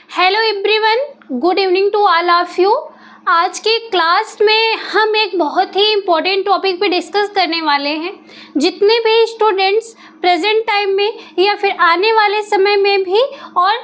Hello everyone, good evening to all of you. आज की class में हम एक बहुत ही इम्पोर्टेंट टॉपिक पे डिस्कस करने वाले हैं। जितने भी स्टूडेंट्स प्रेजेंट टाइम में या फिर आने वाले समय में भी और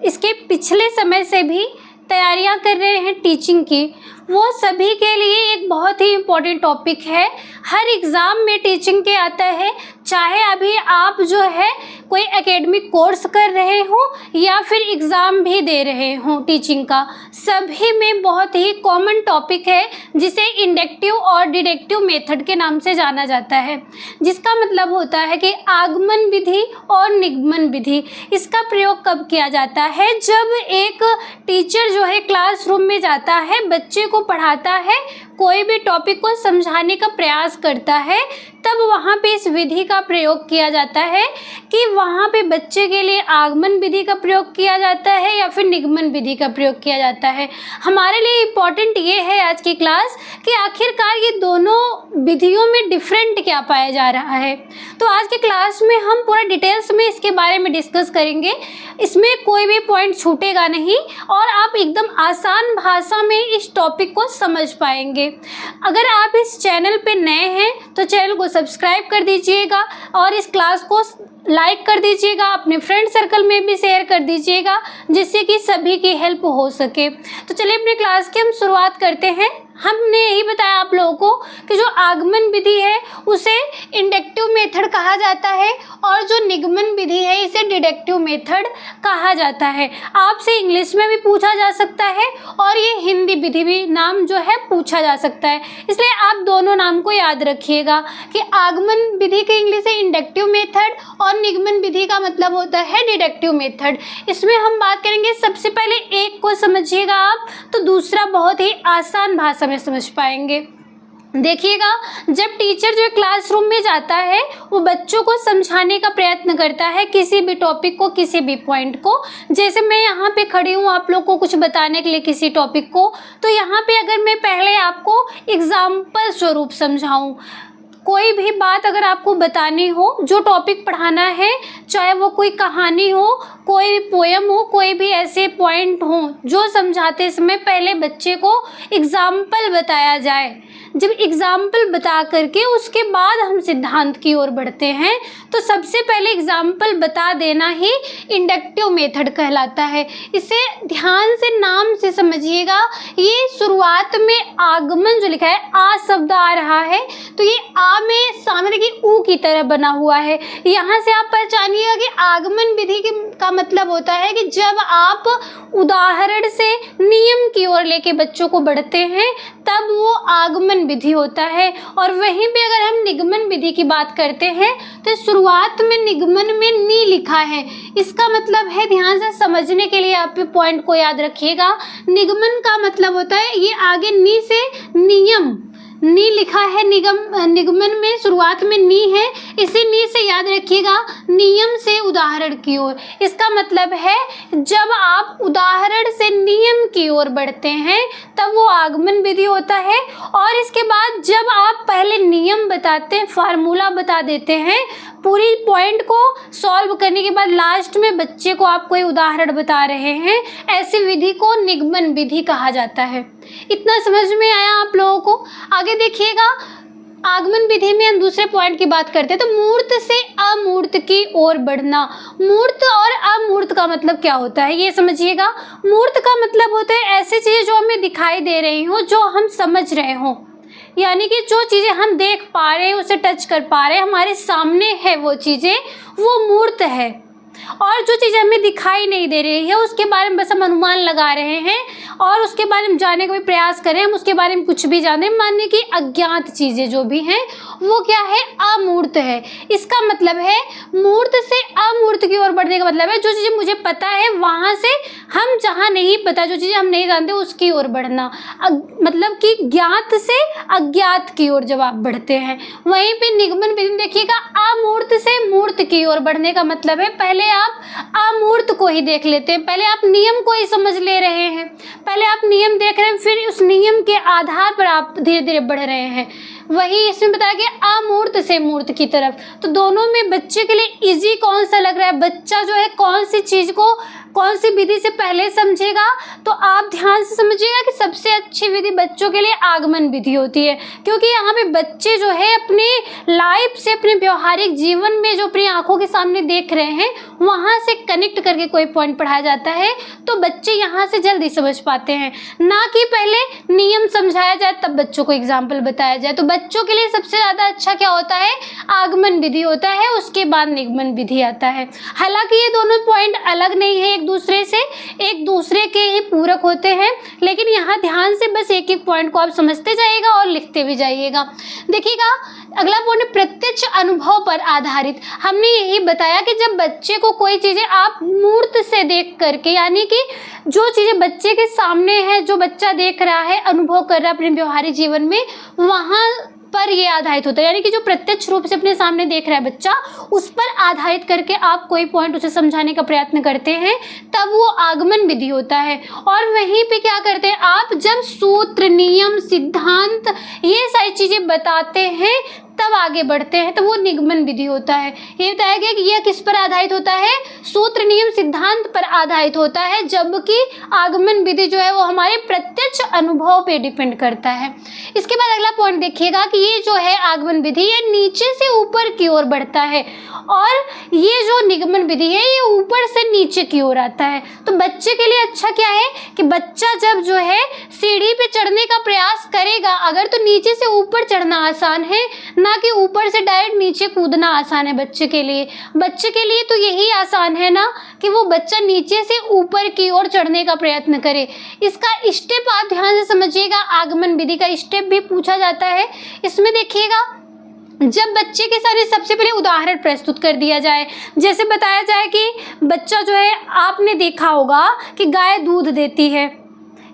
इसके पिछले समय से भी तैयारियां कर रहे हैं टीचिंग की, वो सभी के लिए एक बहुत ही इम्पोर्टेंट टॉपिक है। हर एग्ज़ाम में टीचिंग के आता है, चाहे अभी आप जो है कोई एकेडमिक कोर्स कर रहे हो या फिर एग्ज़ाम भी दे रहे हो टीचिंग का, सभी में बहुत ही कॉमन टॉपिक है जिसे इंडक्टिव और डिडक्टिव मेथड के नाम से जाना जाता है। जिसका मतलब होता है कि आगमन विधि और निगमन विधि। इसका प्रयोग कब किया जाता है? जब एक टीचर जो है क्लासरूम में जाता है, बच्चे को पढ़ाता है, कोई भी टॉपिक को समझाने का प्रयास करता है, तब वहाँ पे इस विधि का प्रयोग किया जाता है कि वहाँ पे बच्चे के लिए आगमन विधि का प्रयोग किया जाता है या फिर निगमन विधि का प्रयोग किया जाता है। हमारे लिए इम्पॉर्टेंट ये है आज की क्लास कि आखिरकार ये दोनों विधियों में डिफरेंट क्या पाया जा रहा है। तो आज की क्लास में हम पूरा डिटेल्स में इसके बारे में डिस्कस करेंगे। इसमें कोई भी पॉइंट छूटेगा नहीं और आप एकदम आसान भाषा में इस टॉपिक को समझ पाएंगे। अगर आप इस चैनल पे नए हैं तो चैनल को सब्सक्राइब कर दीजिएगा और इस क्लास को लाइक कर दीजिएगा, अपने फ्रेंड सर्कल में भी शेयर कर दीजिएगा जिससे कि सभी की हेल्प हो सके। तो चलिए अपने क्लास की हम शुरुआत करते हैं। हमने यही बताया आप लोगों को कि जो आगमन विधि है उसे इंडक्टिव मेथड कहा जाता है और जो निगमन विधि है इसे डिडक्टिव मेथड कहा जाता है। आपसे इंग्लिश में भी पूछा जा सकता है और ये हिंदी विधि भी नाम जो है पूछा जा सकता है, इसलिए आप दोनों नाम को याद रखिएगा कि आगमन विधि के इंग्लिश है इंडक्टिव मेथड और निगमन विधि का मतलब होता है डिडक्टिव मेथड। इसमें हम बात करेंगे, सबसे पहले एक को समझिएगा आप, तो दूसरा बहुत ही आसान भाषा में समझ पाएंगे। देखिएगा, जब टीचर जो क्लासरूम में जाता है वो बच्चों को समझाने का प्रयत्न करता है किसी भी टॉपिक को, किसी भी पॉइंट को। जैसे मैं यहाँ पे खड़ी हूँ आप लोग को कुछ बताने के लिए किसी टॉपिक को, तो यहाँ पे अगर मैं पहले आपको एग्जाम्पल स्वरूप समझाऊँ, कोई भी बात अगर आपको बतानी हो, जो टॉपिक पढ़ाना है, चाहे वो कोई कहानी हो, कोई भी पोयम हो, कोई भी ऐसे पॉइंट हो जो समझाते समय पहले बच्चे को एग्जाम्पल बताया जाए। जब एग्जाम्पल बता करके उसके बाद हम सिद्धांत की ओर बढ़ते हैं, तो सबसे पहले एग्जाम्पल बता देना ही इंडक्टिव मेथड कहलाता है। इसे ध्यान से नाम से समझिएगा। ये शुरुआत में आगमन जो लिखा है, आ शब्द आ रहा है, तो ये आ में सामने की ऊ की तरह बना हुआ है। यहाँ से आप पहचानिएगा कि आगमन विधि का मतलब होता है कि जब आप उदाहरण से नियम की ओर लेके बच्चों को बढ़ते हैं तब वो आगमन विधि होता है। और वहीं पे अगर हम निगमन विधि की बात करते हैं तो शुरुआत में निगमन में नी लिखा है। इसका मतलब है, ध्यान से समझने के लिए आप पॉइंट को याद रखिएगा, निगमन का मतलब होता है ये आगे नी से नियम, नी लिखा है, निगमन में शुरुआत में नी है, इसी नी से याद रखिएगा नियम से उदाहरण की ओर। इसका मतलब है जब आप उदाहरण से नियम की ओर बढ़ते हैं तब वो आगमन विधि होता है। और इसके बाद जब आप पहले नियम बताते हैं, फार्मूला बता देते हैं, पूरी पॉइंट को सॉल्व करने के बाद लास्ट में बच्चे को आप कोई उदाहरण बता रहे हैं, ऐसी विधि को निगमन विधि कहा जाता है। इतना समझ में आया आप लोगों को? आगे देखिएगा, आगमन विधि में हम दूसरे पॉइंट की बात करते हैं, तो मूर्त से अमूर्त की ओर बढ़ना। मूर्त और अमूर्त का मतलब क्या होता है ये समझिएगा। मूर्त का मतलब होता है ऐसी चीज़ें जो हमें दिखाई दे रही हो, जो हम समझ रहे हों, यानी कि जो चीज़ें हम देख पा रहे हैं, उसे टच कर पा रहे हैं, हमारे सामने है वो चीज़ें, वो मूर्त है। और जो चीज़ें हमें दिखाई नहीं दे रही है उसके बारे में बस हम अनुमान लगा रहे हैं और उसके बारे में जानने का भी प्रयास करें, हम उसके बारे में कुछ भी जान रहे हैं, मानने की अज्ञात चीज़ें जो भी हैं वो क्या है, अमूर्त है। इसका मतलब है मूर्त से अमूर्त की ओर बढ़ने का मतलब है जो चीज़ें मुझे पता है वहाँ से हम जहाँ नहीं पता, जो चीज़ें हम नहीं जानते उसकी ओर बढ़ना, मतलब कि ज्ञात से अज्ञात की ओर जब आप बढ़ते हैं। वहीं पे निगमन विधि देखिएगा, अमूर्त से मूर्त की ओर बढ़ने का मतलब है पहले आप अमूर्त को ही देख लेते हैं, पहले आप नियम को ही समझ ले रहे हैं, पहले आप नियम देख रहे हैं, फिर उस नियम के आधार पर आप धीरे धीरे बढ़ रहे हैं। वही इसमें बताया गया अमूर्त से मूर्त की तरफ। तो दोनों में बच्चे के लिए इजी कौन सा लग रहा है, बच्चा जो है कौन सी चीज़ को कौन सी विधि से पहले समझेगा, तो आप ध्यान से समझिएगा कि सबसे अच्छी विधि बच्चों के लिए आगमन विधि होती है, क्योंकि यहाँ पे बच्चे जो है अपने लाइफ से, अपने व्यवहारिक जीवन में जो अपनी आंखों के सामने देख रहे हैं वहाँ से कनेक्ट करके कोई पॉइंट पढ़ाया जाता है, तो बच्चे यहाँ से जल्दी समझ पाते हैं, ना कि पहले नियम समझाया जाए तब बच्चों को एग्जाम्पल बताया जाए। तो बच्चों के लिए सबसे ज़्यादा अच्छा क्या होता है, आगमन विधि होता है, उसके बाद निगमन विधि आता है। हालांकि ये दोनों पॉइंट अलग नहीं है एक दूसरे से, एक दूसरे के ही पूरक होते हैं, लेकिन यहाँ ध्यान से बस एक एक पॉइंट को आप समझते जाइएगा और लिखते भी जाइएगा। देखिएगा अगला पॉइंट प्रत्यक्ष अनुभव पर आधारित। हमने यही बताया कि जब बच्चे को कोई चीज़ें आप मूर्त से देख करके, यानी कि जो चीज़ें बच्चे के सामने है, जो बच्चा देख रहा है, अनुभव कर रहा है अपने व्यवहारिक जीवन में, वहाँ पर ये आधारित होता है, यानी कि जो प्रत्यक्ष रूप से अपने सामने देख रहा है बच्चा, उस पर आधारित करके आप कोई पॉइंट उसे समझाने का प्रयत्न करते हैं, तब वो आगमन विधि होता है। और वहीं पे क्या करते हैं आप, जब सूत्र, नियम, सिद्धांत ये सारी चीज़ें बताते हैं तब आगे बढ़ते हैं, तो वो निगमन विधि होता है। ये बताया गया कि यह किस पर आधारित होता है, सूत्र, नियम, सिद्धांत पर आधारित होता है, जबकि आगमन विधि जो है वो हमारे प्रत्यक्ष अनुभव पे डिपेंड करता है। इसके बाद अगला पॉइंट देखिएगा कि ये जो है आगमन विधि, ये नीचे से ऊपर की ओर बढ़ता है, और ये जो निगमन विधि है ये ऊपर से नीचे की ओर आता है। तो बच्चे के लिए अच्छा क्या है कि बच्चा जब जो है सीढ़ी पे चढ़ने का प्रयास करेगा, अगर तो नीचे से ऊपर चढ़ना आसान है, ना कि ऊपर से डायरेक्ट नीचे कूदना आसान है बच्चे के लिए। बच्चे के लिए तो यही आसान है ना कि वो बच्चा नीचे से ऊपर की ओर चढ़ने का प्रयत्न करे। इसका स्टेप आप ध्यान से समझिएगा, आगमन विधि का स्टेप भी पूछा जाता है। इसमें देखिएगा जब बच्चे के सामने सबसे पहले उदाहरण प्रस्तुत कर दिया जाए, जैसे बताया जाए कि बच्चा जो है, आपने देखा होगा कि गाय दूध देती है,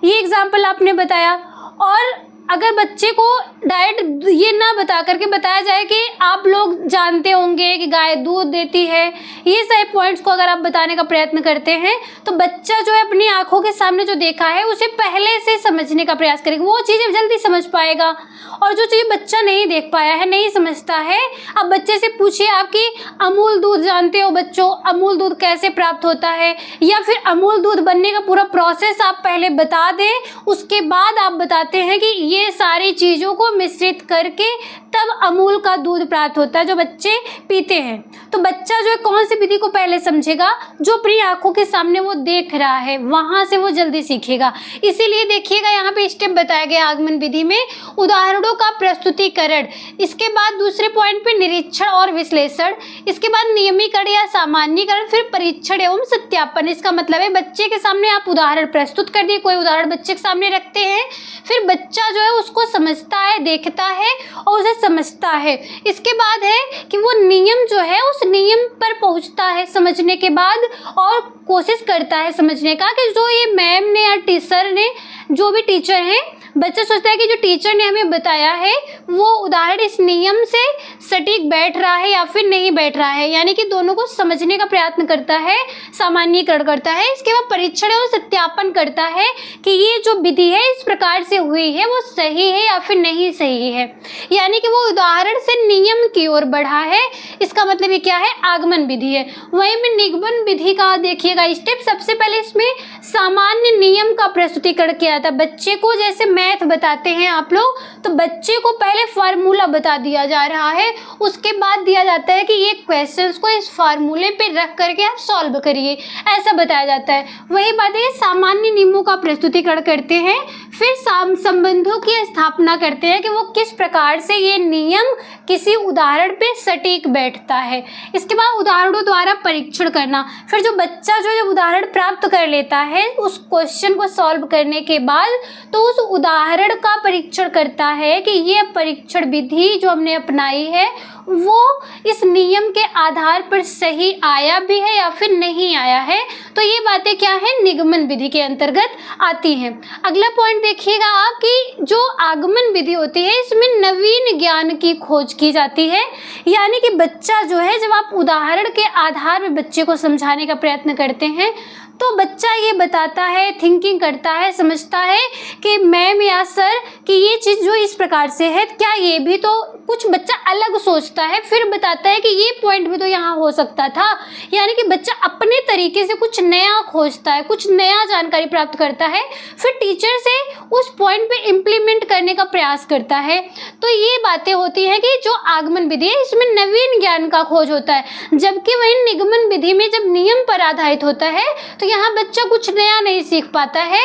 ये एग्जाम्पल आपने बताया, और अगर बच्चे को डायरेक्ट ये ना बता करके बताया जाए कि आप लोग जानते होंगे कि गाय दूध देती है, ये सारे पॉइंट्स को अगर आप बताने का प्रयत्न करते हैं, तो बच्चा जो है अपनी आंखों के सामने जो देखा है उसे पहले से समझने का प्रयास करेगा, वो चीज़ें जल्दी समझ पाएगा। और जो चीज़ बच्चा नहीं देख पाया है, नहीं समझता है, अब बच्चे से पूछिए आप कि अमूल दूध जानते हो बच्चों, अमूल दूध कैसे प्राप्त होता है, या फिर अमूल दूध बनने का पूरा प्रोसेस आप पहले बता दें, उसके बाद आप बताते हैं कि ये सारी चीज़ों को मिश्रित करके तब अमूल का दूध प्राप्त होता है जो बच्चे पीते हैं। तो बच्चा जो है कौन सी विधि को पहले समझेगा, जो अपनी आंखों के सामने वो देख रहा है वहाँ से वो जल्दी सीखेगा। इसीलिए देखिएगा यहाँ पे स्टेप बताया गया आगमन विधि में, उदाहरणों का प्रस्तुतिकरण, इसके बाद दूसरे पॉइंट पे निरीक्षण और विश्लेषण, इसके बाद नियमीकरण या सामान्यीकरण, फिर परीक्षण एवं सत्यापन। इसका मतलब है बच्चे के सामने आप उदाहरण प्रस्तुत कर दिए, कोई उदाहरण बच्चे के सामने रखते हैं, फिर बच्चा जो है उसको समझता है, देखता है और उसे समझता है। इसके बाद है कि वो नियम जो है उस नियम पर पहुंचता है समझने के बाद, और कोशिश करता है समझने का कि जो ये मैम ने या टीचर ने, जो भी टीचर हैं, बच्चा सोचता है कि जो टीचर ने हमें बताया है वो उदाहरण इस नियम से सटीक बैठ रहा है या फिर नहीं बैठ रहा है, यानी कि दोनों को समझने का प्रयत्न करता है, सामान्यीकरण करता है। इसके बाद परीक्षण और सत्यापन करता है कि ये जो विधि है इस प्रकार से हुई है वो सही है या फिर नहीं सही है, यानी कि वो उदाहरण से नियम की ओर बढ़ा है। इसका मतलब ये क्या है, आगमन विधि है। वहीं में निगमन विधि का देखिएगा स्टेप, सबसे पहले इसमें सामान्य नियम का प्रस्तुतिकरण किया था। बच्चे को जैसे मैथ बताते हैं आप लोग, तो बच्चे को पहले फार्मूला बता दिया जा रहा है, उसके बाद दिया जाता है कि ये क्वेश्चंस को इस फार्मूले पे रख करके आप सॉल्व करिए, ऐसा बताया जाता है। वही बात है, सामान्य नियमों का प्रस्तुतिकरण करते हैं, फिर संबंधों की स्थापना करते हैं कि वो किस प्रकार से ये नियम किसी उदाहरण पे सटीक बैठता है। इसके बाद उदाहरणों द्वारा परीक्षण करना, फिर जो बच्चा जो जब उदाहरण प्राप्त कर लेता है उस क्वेश्चन को सॉल्व करने के बाद, तो उस उदाहरण का परीक्षण करता है कि ये परीक्षण विधि जो हमने अपनाई है वो इस नियम के आधार पर सही आया भी है या फिर नहीं आया है। तो ये बातें क्या है, निगमन विधि के अंतर्गत आती हैं। अगला पॉइंट देखिएगा आप कि जो आगमन विधि होती है इसमें नवीन ज्ञान की खोज की जाती है, यानी कि बच्चा जो है, जब आप उदाहरण के आधार पर बच्चे को समझाने का प्रयत्न करते हैं तो बच्चा ये बताता है, थिंकिंग करता है, समझता है कि मैम या सर कि ये चीज़ जो इस प्रकार से है, क्या ये भी तो कुछ बच्चा अलग सोचता है, फिर बताता है कि ये पॉइंट भी तो यहाँ हो सकता था। यानी कि बच्चा अपने तरीके से कुछ नया खोजता है, कुछ नया जानकारी प्राप्त करता है, फिर टीचर से उस पॉइंट पे इम्प्लीमेंट करने का प्रयास करता है। तो ये बातें होती हैं कि जो आगमन विधि है इसमें नवीन ज्ञान का खोज होता है, जबकि वही निगमन विधि में जब नियम पर आधारित होता है तो यहाँ बच्चा कुछ नया नहीं सीख पाता है,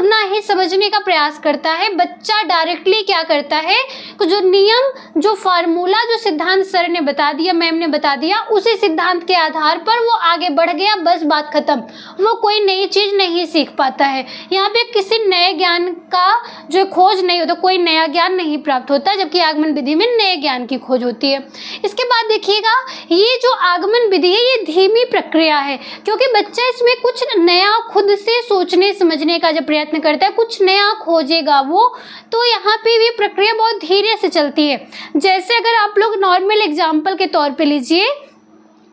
ना ही समझने का प्रयास करता है। बच्चा डायरेक्टली क्या करता है, जो नियम, जो फार्मूला, जो सिद्धांत सर ने बता दिया, मैम ने बता दिया, उसी सिद्धांत के आधार पर वो आगे बढ़ गया, बस बात खत्म। वो कोई नई चीज नहीं सीख पाता है। यहाँ पे किसी नए ज्ञान का जो खोज नहीं होता, कोई नया ज्ञान नहीं प्राप्त होता, जबकि आगमन विधि में नए ज्ञान की खोज होती है। इसके बाद देखिएगा, ये जो आगमन विधि है ये धीमी प्रक्रिया है, क्योंकि बच्चा इसमें कुछ नया खुद से सोचने समझने का जब प्रयत्न करता है, कुछ नया खोजेगा वो, तो यहाँ पे भी प्रक्रिया बहुत धीरे से चलती है। जैसे अगर आप लोग नॉर्मल एग्जाम्पल के तौर पे लीजिए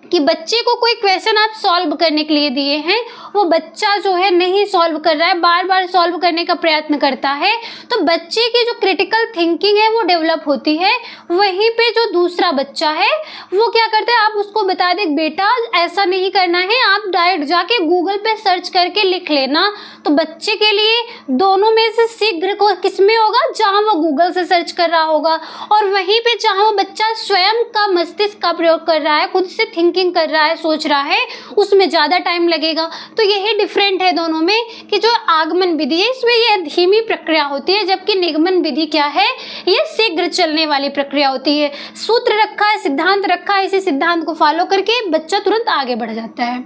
कि बच्चे को कोई क्वेश्चन आप सॉल्व करने के लिए दिए हैं, वो बच्चा जो है नहीं सॉल्व कर रहा है, बार बार सॉल्व करने का प्रयत्न करता है, तो बच्चे की जो क्रिटिकल थिंकिंग है वो डेवलप होती है। वहीं पे जो दूसरा बच्चा है वो क्या करता है, आप उसको बता दें बेटा ऐसा नहीं करना है, आप डायरेक्ट जाके गूगल पे सर्च करके लिख लेना, तो बच्चे के लिए दोनों में से शीघ्र को किस में होगा, जहाँ वो गूगल से सर्च कर रहा होगा, और वहीं पे जहाँ वो बच्चा स्वयं का मस्तिष्क का प्रयोग कर रहा है, खुद से थिंकिंग कर रहा है, सोच रहा है, उसमें ज़्यादा टाइम लगेगा। तो यही डिफरेंट है दोनों में कि जो आगमन विधि है इसमें यह धीमी प्रक्रिया होती है, जबकि निगमन विधि क्या है, ये शीघ्र चलने वाली प्रक्रिया होती है। सूत्र रखा है, सिद्धांत रखा है, इसी सिद्धांत को फॉलो करके बच्चा तुरंत आगे बढ़ जाता है।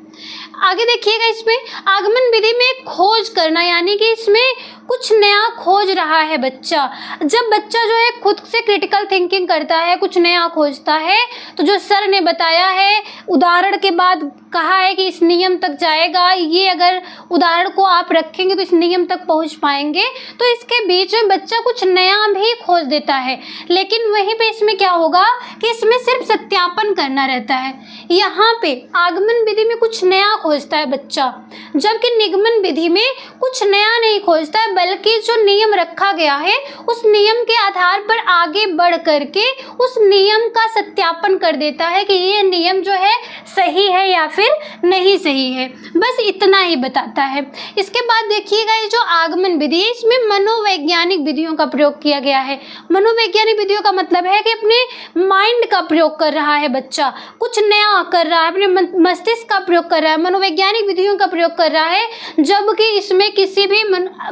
आगे देखिएगा, इसमें आगमन विधि में खोज करना, यानी कि इसमें कुछ नया खोज रहा है बच्चा। जब बच्चा जो है खुद से क्रिटिकल थिंकिंग करता है, कुछ नया खोजता है, तो जो सर ने बताया है, उदाहरण के बाद कहा है कि इस नियम तक जाएगा, ये अगर उदाहरण को आप रखेंगे तो इस नियम तक पहुंच पाएंगे, तो इसके बीच में बच्चा कुछ नया भी खोज देता है। लेकिन वहीं पे इसमें क्या होगा कि इसमें सिर्फ सत्यापन करना रहता है। यहाँ पे आगमन विधि में कुछ नया खोजता है बच्चा, जबकि निगमन विधि में कुछ नया नहीं खोजता है, बल्कि जो नियम रखा गया है उस नियम के आधार पर आगे बढ़ करके उस नियम का सत्यापन कर देता है कि ये नियम जो है सही है या फिर नहीं सही है, बस इतना ही बताता है। इसके बाद देखिएगा, ये जो आगमन विधि है इसमें मनोवैज्ञानिक विधियों का प्रयोग किया गया है। मनोवैज्ञानिक विधियों का मतलब है कि अपने माइंड का प्रयोग कर रहा है बच्चा, कुछ नया कर रहा है, अपने मस्तिष्क का प्रयोग कर रहा है, मनोवैज्ञानिक विधियों का प्रयोग कर रहा है, जबकि इसमें किसी भी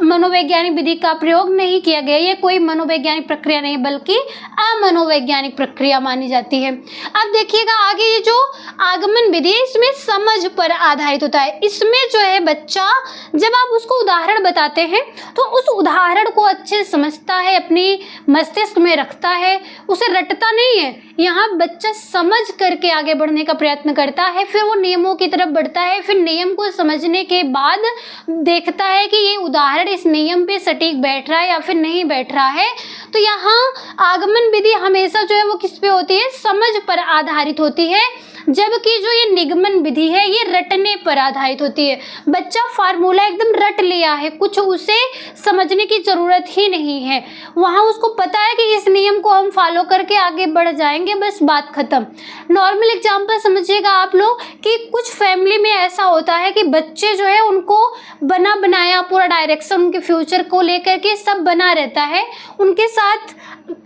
मनोवैज्ञानिक विधि का प्रयोग नहीं किया गया। ये कोई मनोवैज्ञानिक प्रक्रिया नहीं बल्कि अमनोवैज्ञानिक प्रक्रिया मानी जाती है। अब देखिएगा आगे, ये जो आगमन विधि है इसमें समझ पर आधारित होता है। इसमें जो है बच्चा जब आप उसको उदाहरण बताते हैं तो उस उदाहरण को अच्छे से समझता है, अपनी मस्तिष्क में रखता है, उसे रटता नहीं है। यहाँ बच्चा समझ करके आगे बढ़ने का प्रयत्न करता है, फिर वो नियमों की तरफ बढ़ता है, फिर नियम को समझने के बाद देखता है कि ये उदाहरण इस नियम पे सटीक बैठ रहा है या फिर नहीं बैठ रहा है। तो यहाँ आगमन विधि हमेशा जो है वो किस पे होती है, समझ पर आधारित होती है, जबकि जो ये निगमन विधि है ये रटने पर आधारित होती है। बच्चा फार्मूला एकदम रट लिया है, कुछ उसे समझने की ज़रूरत ही नहीं है, वहाँ उसको पता है कि इस नियम को हम फॉलो करके आगे बढ़ जाएंगे, बस बात खत्म। नॉर्मल एग्जांपल समझिएगा आप लोग कि कुछ फैमिली में ऐसा होता है कि बच्चे जो है उनको बना बनाया पूरा डायरेक्शन उनके फ्यूचर को लेकर के सब बना रहता है, उनके साथ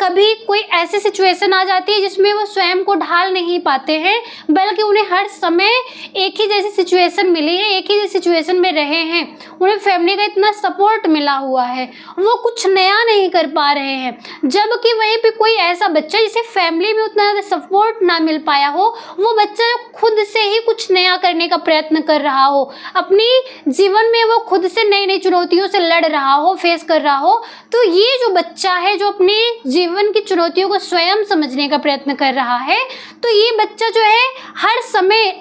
कभी कोई ऐसी सिचुएशन आ जाती है जिसमें वो स्वयं को ढाल नहीं पाते हैं, बल्कि उन्हें हर समय एक ही जैसी सिचुएशन मिली है, एक ही जैसी सिचुएशन में रहे हैं, उन्हें फैमिली का इतना सपोर्ट मिला हुआ है, वो कुछ नया नहीं कर पा रहे हैं। जबकि वहीं पे कोई ऐसा बच्चा जिसे फैमिली में उतना ज़्यादा सपोर्ट ना मिल पाया हो, वो बच्चा खुद से ही कुछ नया करने का प्रयत्न कर रहा हो, अपनी जीवन में वो खुद से नई नई चुनौतियों से लड़ रहा हो, फेस कर रहा हो, तो ये जो बच्चा है जो अपने जीवन की चुनौतियों को स्वयं समझने का प्रयत्न कर रहा है, तो ये बच्चा जो है हर समय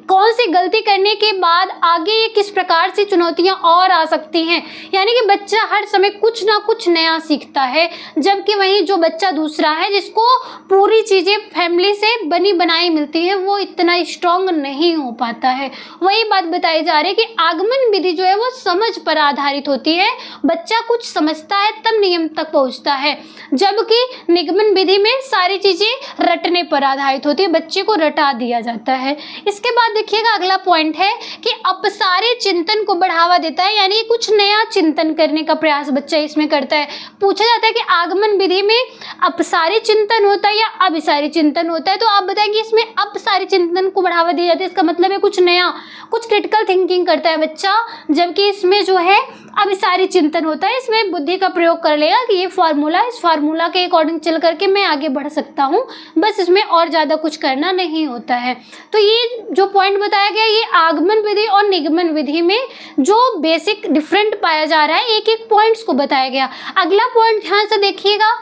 कौन सी गलती करने के बाद आगे ये किस प्रकार से चुनौतियां और आ सकती हैं। यानी कि बच्चा हर समय कुछ ना कुछ नया सीखता है, जबकि वहीं जो बच्चा दूसरा है जिसको पूरी चीज़ें फैमिली से बनी बनाई मिलती है वो इतना स्ट्रांग नहीं हो पाता है। वही बात बताई जा रही है कि आगमन विधि जो है वो समझ पर आधारित होती है, बच्चा कुछ समझता है तब नियम तक पहुँचता है, जबकि निगमन विधि में सारी चीज़ें रटने पर आधारित होती है, बच्चे को रटा दिया जाता है। इसके बाद देखिएगा अगला पॉइंट है कि अपसारी चिंतन को बढ़ावा देता है, यानी कुछ नया चिंतन करने का प्रयास बच्चा इसमें करता है। पूछा जाता है कि आगमन विधि में अपसारी चिंतन होता है या अभिसारी चिंतन होता है, तो आप बताएंगे इसमें अपसारी चिंतन को बढ़ावा दिया जाता है, इसका मतलब है कुछ नया, कुछ क्रिटिकल थिंकिंग करता है बच्चा, जबकि इसमें जो है अभिसारी चिंतन होता है, इसमें बुद्धि का प्रयोग कर लेगा कि ये फार्मूला, इस फार्मूला के अकॉर्डिंग चल करके मैं आगे बढ़ सकता हूँ, बस इसमें और ज़्यादा कुछ करना नहीं होता है। तो ये जो पॉइंट बताया गया ये आगमन विधि और निगमन विधि में जो बेसिक डिफरेंट पाया जा रहा है, एक एक पॉइंट्स को बताया गया। अगला पॉइंट ध्यान से देखिएगा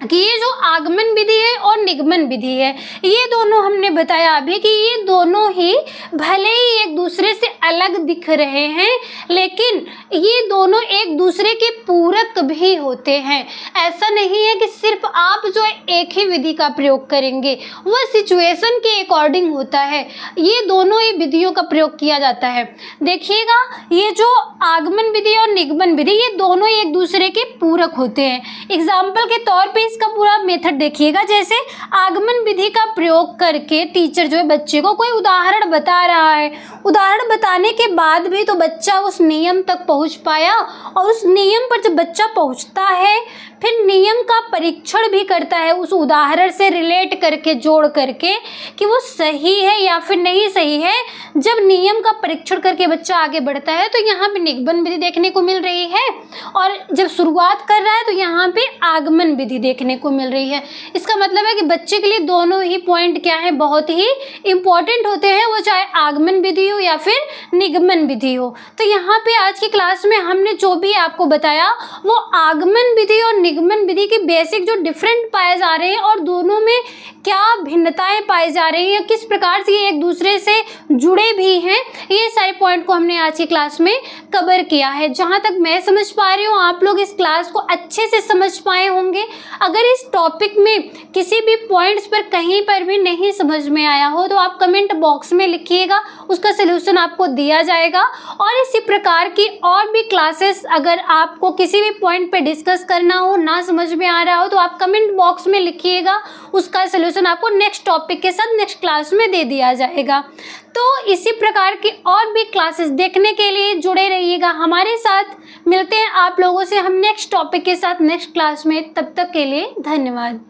कि ये जो आगमन विधि है और निगमन विधि है, ये दोनों हमने बताया अभी कि ये दोनों ही भले ही एक दूसरे से अलग दिख रहे हैं, लेकिन ये दोनों एक दूसरे के पूरक भी होते हैं। ऐसा नहीं है कि सिर्फ आप जो एक ही विधि का प्रयोग करेंगे, वह सिचुएशन के अकॉर्डिंग होता है, ये दोनों ही विधियों का प्रयोग किया जाता है। देखिएगा ये जो आगमन विधि और निगमन विधि ये दोनों ही एक दूसरे के पूरक होते हैं। एग्जाम्पल के तौर पे इसका पूरा मेथड देखिएगा, जैसे आगमन विधि का प्रयोग करके टीचर जो है बच्चे को कोई उदाहरण बता रहा है, उदाहरण बताने के बाद भी तो बच्चा उस नियम तक पहुंच पाया, और उस नियम पर जब बच्चा पहुंचता है फिर नियम का परीक्षण भी करता है उस उदाहरण से रिलेट करके, जोड़ करके कि वो सही है या फिर नहीं सही है। जब नियम का परीक्षण करके बच्चा आगे बढ़ता है तो यहाँ पे निगमन विधि देखने को मिल रही है, और जब शुरुआत कर रहा है तो यहाँ पे आगमन विधि देखने को मिल रही है। इसका मतलब है कि बच्चे के लिए दोनों ही पॉइंट क्या है, बहुत ही इंपॉर्टेंट होते हैं, वो चाहे आगमन विधि हो या फिर निगमन विधि हो। तो यहाँ पे आज की क्लास में हमने जो भी आपको बताया वो आगमन विधि और निगमन विधि के बेसिक जो डिफरेंट पाए जा रहे हैं और दोनों में क्या भिन्नताएं पाई जा रही हैं, किस प्रकार से ये एक दूसरे से जुड़े भी हैं, ये सारे पॉइंट को हमने आज की क्लास में कवर किया है। जहाँ तक मैं समझ पा रही हूँ आप लोग इस क्लास को अच्छे से समझ पाए होंगे। अगर इस टॉपिक में किसी भी पॉइंट्स पर कहीं पर भी नहीं समझ में आया हो तो आप कमेंट बॉक्स में लिखिएगा, उसका सलूशन आपको दिया जाएगा। और इसी प्रकार की और भी क्लासेस अगर आपको किसी भी पॉइंट पे डिस्कस करना हो, ना समझ में आ रहा हो, तो आप कमेंट बॉक्स में लिखिएगा, उसका सलूशन आपको नेक्स्ट टॉपिक के साथ नेक्स्ट क्लास में दे दिया जाएगा। तो इसी प्रकार की और भी क्लासेस देखने के लिए जुड़े रहिएगा हमारे साथ। मिलते हैं आप लोगों से हम नेक्स्ट टॉपिक के साथ नेक्स्ट क्लास में, तब तक के लिए धन्यवाद।